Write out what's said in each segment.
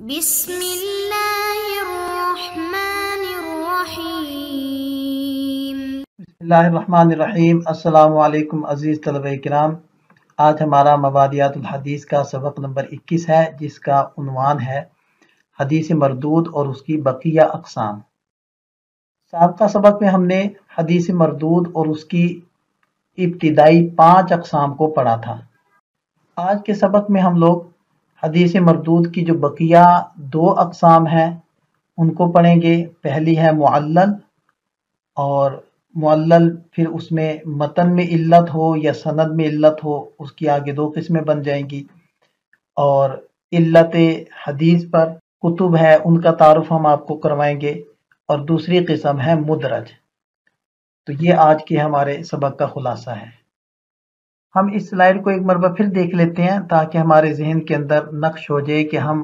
بسم اللہ الرحمن الرحیم۔ بسم اللہ الرحمن الرحیم۔ السلام علیکم عزیز طلبہ کرام، آج ہمارا مبادیات الحدیث کا سبق نمبر 21 ہے، جس کا عنوان ہے حدیث مردود اور اس کی بقیہ اقسام۔ سابقہ سبق میں ہم نے حدیث مردود اور اس کی ابتدائی 5 اقسام کو پڑھا تھا۔ آج کے سبق میں ہم لوگ حدیث مردود کی جو بقیہ 2 اقسام ہیں ان کو پڑھیں گے۔ پہلی ہے معلل، اور معلل پھر اس میں متن میں علت ہو یا سند میں علت ہو، اس کی آگے 2 قسمیں بن جائیں گی۔ اور علت حدیث پر کتب ہے، ان کا تعارف ہم آپ کو کروائیں گے، اور دوسری قسم ہے مدرج۔ تو یہ آج کے ہمارے سبق کا خلاصہ ہے۔ ہم اس سلائیڈ کو ایک مرتبہ پھر دیکھ لیتے ہیں تاکہ ہمارے ذہن کے اندر نقش ہو جائے کہ ہم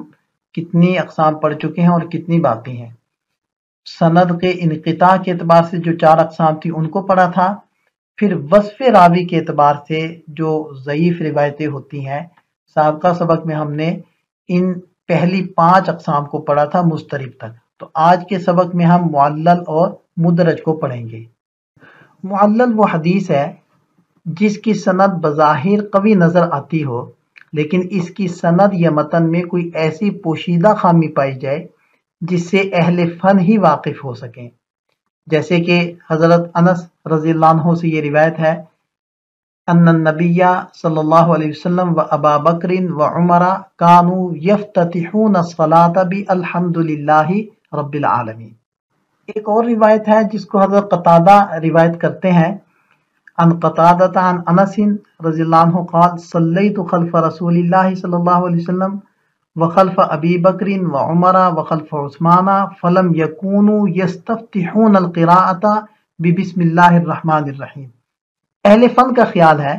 کتنی اقسام پڑھ چکے ہیں اور کتنی باقی ہیں۔ سند کے انقطاع کے اعتبار سے جو 4 اقسام تھی ان کو پڑھا تھا، پھر وصف راوی کے اعتبار سے جو ضعیف روایتیں ہوتی ہیں، سابقہ سبق میں ہم نے ان پہلی 5 اقسام کو پڑھا تھا مضطرب تک۔ تو آج کے سبق میں ہم معلل اور مدرج کو پڑھیں گے۔ معلل وہ حدیث ہے جس کی سند بظاہر قوی نظر آتی ہو، لیکن اس کی سند یا متن میں کوئی ایسی پوشیدہ خامی پائی جائے جس سے اہل فن ہی واقف ہو سکیں۔ جیسے کہ حضرت انس رضی اللہ عنہ سے یہ روایت ہے، ان النبی صلی اللہ علیہ وسلم و ابا بکر و عمر کانوا یفتتحون الصلاۃ بالحمد للہ رب العالمین۔ ایک اور روایت ہے جس کو حضرت قتادہ روایت کرتے ہیں، عن قتادہ عن انس رضی اللہ عنہ قال صلیت خلف رسول اللہ صلی اللہ علیہ وسلم وخلف ابی بکر وعمر وخلف عثمان فلم یکونوا یستفتحون القراءۃ ببسم اللہ الرحمن الرحیم۔ اہل فن کا خیال ہے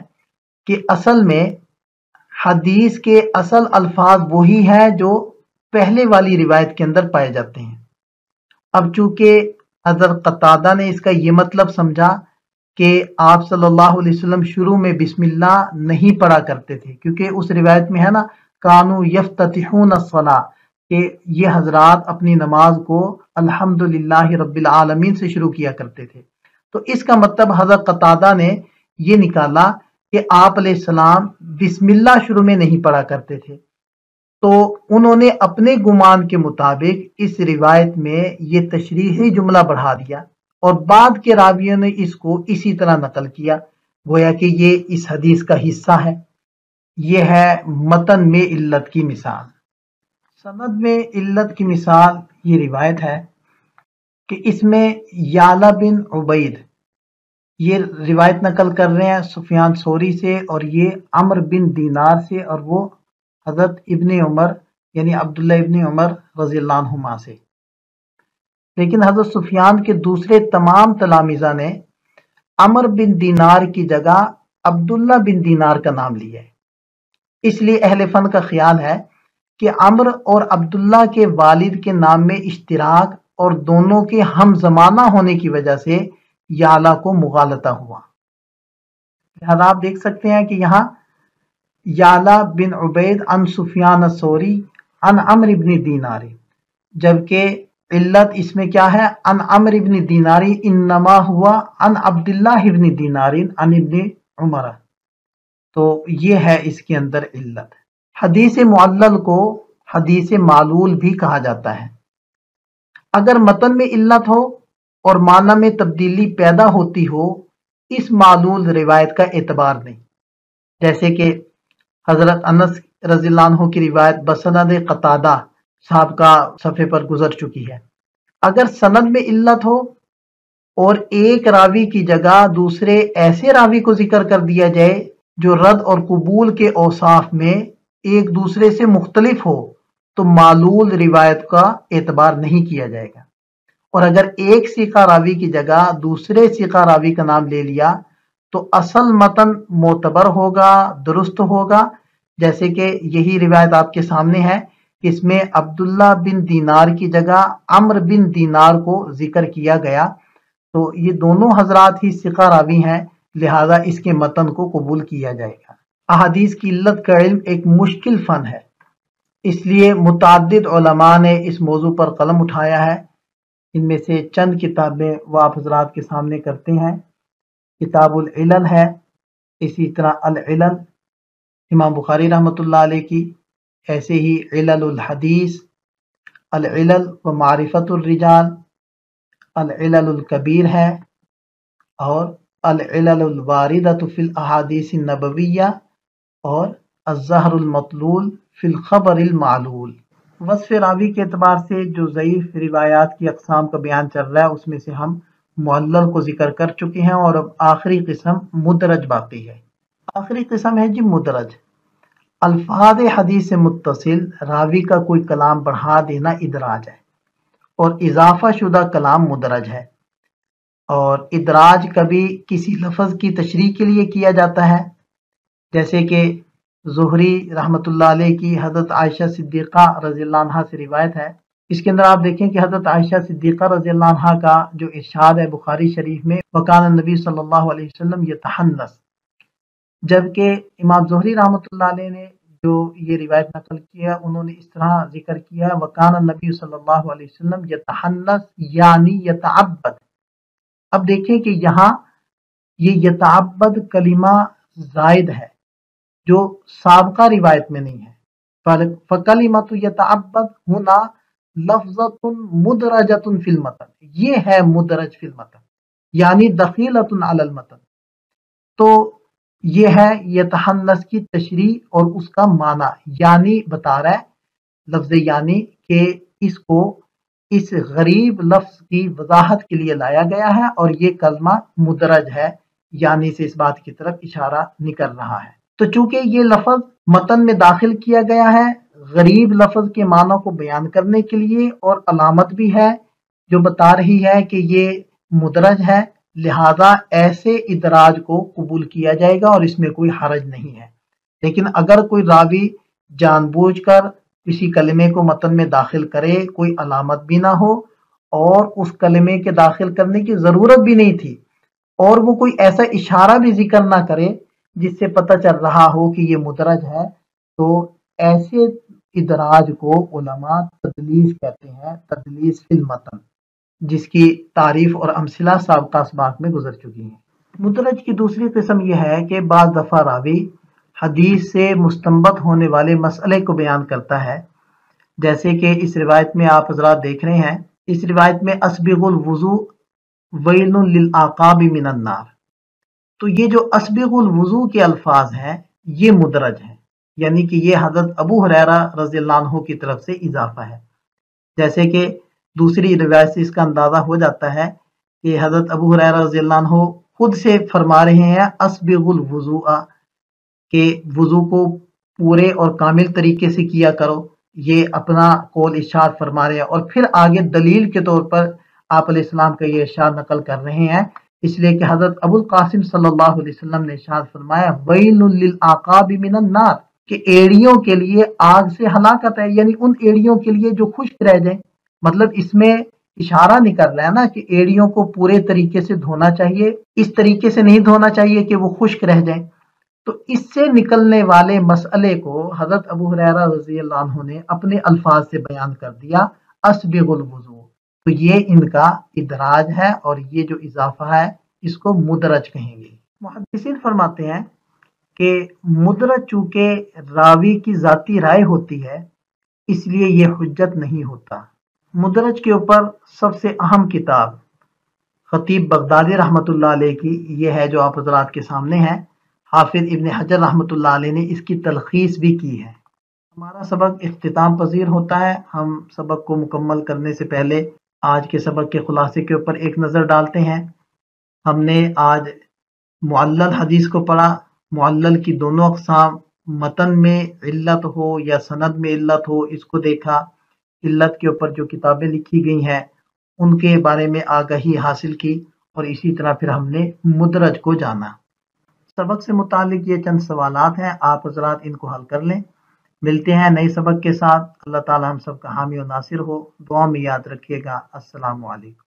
کہ اصل میں حدیث کے اصل الفاظ وہی ہیں جو پہلے والی روایت کے اندر پائے جاتے ہیں۔ اب چونکہ حضرت قتادہ نے اس کا یہ مطلب سمجھا کہ آپ صلی اللہ علیہ وسلم شروع میں بسم اللہ نہیں پڑھا کرتے تھے، کیونکہ اس روایت میں ہے نا کانوا یفتتحون الصلاۃ، کہ یہ حضرات اپنی نماز کو الحمدللہ رب العالمین سے شروع کیا کرتے تھے، تو اس کا مطلب حضرت قتادہ نے یہ نکالا کہ آپ علیہ السلام بسم اللہ شروع میں نہیں پڑھا کرتے تھے۔ تو انہوں نے اپنے گمان کے مطابق اس روایت میں یہ تشریحی جملہ بڑھا دیا، اور بعد کے راویوں نے اس کو اسی طرح نقل کیا، گویا کہ یہ اس حدیث کا حصہ ہے۔ یہ ہے متن میں علت کی مثال۔ سند میں علت کی مثال یہ روایت ہے کہ اس میں یعلا بن عبید یہ روایت نقل کر رہے ہیں سفیان ثوری سے، اور یہ عمرو بن دینار سے، اور وہ حضرت ابن عمر یعنی عبداللہ ابن عمر رضی اللہ عنہما سے۔ لیکن حضرت سفیان کے دوسرے تمام تلامذہ نے عمرو بن دینار کی جگہ عبداللہ بن دینار کا نام لیا ہے۔ اس لیے اہل فن کا خیال ہے کہ عمرو اور عبداللہ کے والد کے نام میں اشتراک اور دونوں کے ہم زمانہ ہونے کی وجہ سے یعلا کو مغالطہ ہوا۔ لہذا آپ دیکھ سکتے ہیں کہ یہاں یعلا بن عبید عن سفیان الثوری عن عمرو بن دینار، جبکہ علت اس میں کیا ہے، عن عمرو بن دینار انما ہوا عن عبداللہ بن دینار عن ابن عمر۔ تو یہ ہے اس کے اندر علت۔ حدیث معلل کو حدیث معلول بھی کہا جاتا ہے۔ اگر متن میں علت ہو اور معنی میں تبدیلی پیدا ہوتی ہو، اس معلول روایت کا اعتبار نہیں۔ جیسے کہ حضرت انس رضی اللہ عنہ کی روایت بسند قتادہ صاحب کا صفحے پر گزر چکی ہے۔ اگر سند میں علت ہو اور ایک راوی کی جگہ دوسرے ایسے راوی کو ذکر کر دیا جائے جو رد اور قبول کے اوصاف میں ایک دوسرے سے مختلف ہو، تو معلول روایت کا اعتبار نہیں کیا جائے گا۔ اور اگر ایک ثقہ راوی کی جگہ دوسرے ثقہ راوی کا نام لے لیا تو اصل متن معتبر ہوگا، درست ہوگا۔ جیسے کہ یہی روایت آپ کے سامنے ہے کہ اس میں عبداللہ بن دینار کی جگہ عمرو بن دینار کو ذکر کیا گیا، تو یہ دونوں حضرات ہی ثقہ راوی ہیں، لہذا اس کے متن کو قبول کیا جائے گا۔ احادیث کی علت کا علم ایک مشکل فن ہے، اس لیے متعدد علماء نے اس موضوع پر قلم اٹھایا ہے۔ ان میں سے چند کتابیں وہ آپ حضرات کے سامنے کرتے ہیں۔ کتاب العلل ہے، اسی طرح العلل امام بخاری رحمۃ اللہ علیہ کی، ایسے ہی علل الحدیث، العلل و معرفت الرجال، العلل الکبیر ہے، اور العلل الواردۃ فی الاحادیث النبویہ، اور الزہر المطلول فی الخبر المعلول۔ وصف راوی کے اعتبار سے جو ضعیف روایات کی اقسام کا بیان چل رہا ہے، اس میں سے ہم معلل کو ذکر کر چکے ہیں، اور اب آخری قسم مدرج باقی ہے۔ آخری قسم ہے جی مدرج۔ الفاظ حدیث سے متصل راوی کا کوئی کلام بڑھا دینا ادراج ہے، اور اضافہ شدہ کلام مدرج ہے۔ اور ادراج کبھی کسی لفظ کی تشریح کے لیے کیا جاتا ہے، جیسے کہ زہری رحمۃ اللہ علیہ کی حضرت عائشہ صدیقہ رضی اللہ عنہا سے روایت ہے۔ اس کے اندر آپ دیکھیں کہ حضرت عائشہ صدیقہ رضی اللہ عنہا کا جو ارشاد ہے بخاری شریف میں، وکان النبی صلی اللہ علیہ وسلم یتحنث، جبکہ امام زہری رحمۃ اللہ علیہ نے جو یہ روایت نقل کیا، انہوں نے اس طرح ذکر کیا، وکان النبی صلی اللہ علیہ وسلم یتحنث یعنی یتعبد۔ اب دیکھیں کہ یہاں یہ یتعبد کلمہ زائد ہے جو سابقہ روایت میں نہیں ہے۔ فکلمۃ یتعبد ہنا لفظۃ مدرجۃ فی المتن، یہ ہے مدرج فی المتن یعنی دخیلۃ علی المتن۔ تو یہ ہے یتحنث کی تشریح اور اس کا معنی، یعنی بتا رہا ہے لفظ یعنی کہ اس کو اس غریب لفظ کی وضاحت کے لیے لایا گیا ہے، اور یہ کلمہ مدرج ہے، یعنی سے اس بات کی طرف اشارہ نکل رہا ہے۔ تو چونکہ یہ لفظ متن میں داخل کیا گیا ہے غریب لفظ کے معنی کو بیان کرنے کے لیے، اور علامت بھی ہے جو بتا رہی ہے کہ یہ مدرج ہے، لہذا ایسے ادراج کو قبول کیا جائے گا اور اس میں کوئی حرج نہیں ہے۔ لیکن اگر کوئی راوی جان بوجھ کر کسی کلمے کو متن میں داخل کرے، کوئی علامت بھی نہ ہو اور اس کلمے کے داخل کرنے کی ضرورت بھی نہیں تھی، اور وہ کوئی ایسا اشارہ بھی ذکر نہ کرے جس سے پتہ چل رہا ہو کہ یہ مدرج ہے، تو ایسے ادراج کو علماء تدلیس کہتے ہیں، تدلیس فی المتن، جس کی تعریف اور امثلہ سابقہ اسباق میں گزر چکی ہیں۔ مدرج کی دوسری قسم یہ ہے کہ بعض دفعہ راوی حدیث سے مستنبط ہونے والے مسئلے کو بیان کرتا ہے، جیسے کہ اس روایت میں آپ حضرات دیکھ رہے ہیں، اس روایت میں اسبغ الوضوء ویل للعقاب من النار، تو یہ جو اسبغ الوضوء کے الفاظ ہیں یہ مدرج ہیں، یعنی کہ یہ حضرت ابو ہریرہ رضی اللہ عنہ کی طرف سے اضافہ ہے۔ جیسے کہ دوسری روایت سے اس کا اندازہ ہو جاتا ہے کہ حضرت ابو ہریرہ رضی اللہ عنہ خود سے فرما رہے ہیں اسبغ الوضوء، کہ وضو کو پورے اور کامل طریقے سے کیا کرو، یہ اپنا قول ارشاد فرما رہے ہیں، اور پھر آگے دلیل کے طور پر آپ علیہ السلام کا یہ ارشاد نقل کر رہے ہیں، اس لیے کہ حضرت ابو القاسم صلی اللہ علیہ وسلم نے ارشاد فرمایا ویل للعقاب من النار، کہ ایڑیوں کے لیے آگ سے ہلاکت ہے، یعنی ان ایڑیوں کے لیے جو خشک رہ جائیں۔ مطلب اس میں اشارہ نہیں کر رہا ہے نا کہ ایڑیوں کو پورے طریقے سے دھونا چاہیے، اس طریقے سے نہیں دھونا چاہیے کہ وہ خشک رہ جائیں۔ تو اس سے نکلنے والے مسئلے کو حضرت ابو ہریرہ رضی اللہ عنہ نے اپنے الفاظ سے بیان کر دیا اسبغ الوضوء، تو یہ ان کا ادراج ہے، اور یہ جو اضافہ ہے اس کو مدرج کہیں گے۔ محدثین فرماتے ہیں کہ مدرج چونکہ راوی کی ذاتی رائے ہوتی ہے، اس لیے یہ حجت نہیں ہوتا۔ مدرج کے اوپر سب سے اہم کتاب خطیب بغدادی رحمۃ اللہ علیہ کی یہ ہے جو آپ حضرات کے سامنے ہے۔ حافظ ابن حجر رحمۃ اللہ علیہ نے اس کی تلخیص بھی کی ہے۔ ہمارا سبق اختتام پذیر ہوتا ہے، ہم سبق کو مکمل کرنے سے پہلے آج کے سبق کے خلاصے کے اوپر ایک نظر ڈالتے ہیں۔ ہم نے آج معلل حدیث کو پڑھا، معلل کی دونوں اقسام، متن میں علت ہو یا سند میں علت ہو، اس کو دیکھا، علت کے اوپر جو کتابیں لکھی گئی ہیں ان کے بارے میں آگاہی حاصل کی، اور اسی طرح پھر ہم نے مدرج کو جانا۔ سبق سے متعلق یہ چند سوالات ہیں، آپ حضرات ان کو حل کر لیں۔ ملتے ہیں نئے سبق کے ساتھ، اللہ تعالی ہم سب کا حامی و ناصر ہو، دعا میں یاد رکھیے گا۔ السلام علیکم۔